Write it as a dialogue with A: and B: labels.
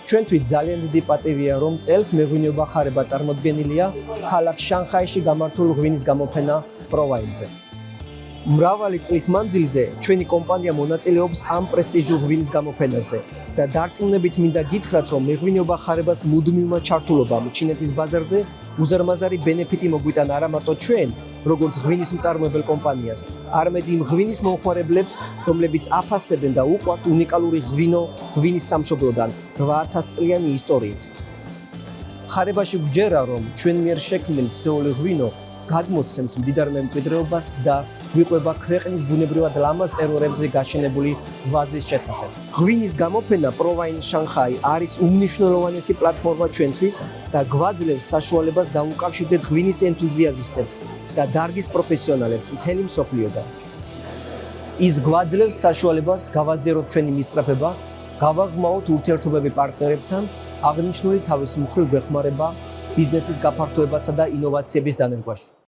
A: ჩვენთვის ძალიან დიდი პატივია, რომ წელს მეღვინეობა ხარება წარმოდგენილია ქალაქ შანხაიში გამართულ ღვინის გამოფენა პროვაინზე. მრავალი წლის მანძილზე ჩვენი კომპანია მონაწილეობს ამ პრესტიჟულ ღვინის გამოფენაზე და დარწმუნებით მინდა გითხრათ, რომ მეღვინეობა ხარებას მუდმივმა ჩართულობამ ჩინეთის ბაზარზე უზარმაზარი ბენეფიტი მოგვიტანა არა მარტო ჩვენ, როგორც ღვინის მწარმოებელ კომპანიას, არამედ იმ ღვინის მომხმარებლებს, რომლებიც აფასებენ და უყვართ უნიკალური ღვინის სამშობლოდან 8000 წლიანი ისტორიით. ხარებაში გვჯერა, რომ ჩვენ მიერ შექმნილი თითოეული ღვინო გადმოსცემს მდიდარ მემკვიდრეობას და გვიყვება ქვეყნის ბუნებრივად ლამაზ ტერორებზე გაშენებული ვაზის შესახებ. ღვინის გამოფენა პროვაინ შანხაი არის უმნიშვნელოვანესი პლატფორმა ჩვენთვის და გვაძლევს საშუალებას დაუკავშირდეთ ღვინის ენთუზიაზისტებს და დარგის პროფესიონალებს მთელი მსოფლიოდან. ის გვაძლევს საშუალებას გავაზიაროთ ჩვენი მისწრაფება, გავაღრმავოთ ურთიერთობები პარტნიორებთან, აღნიშნული თავის მხრივ გვეხმარება ბიზნესის გაფართოებასა და ინოვაციების დანერგვაში.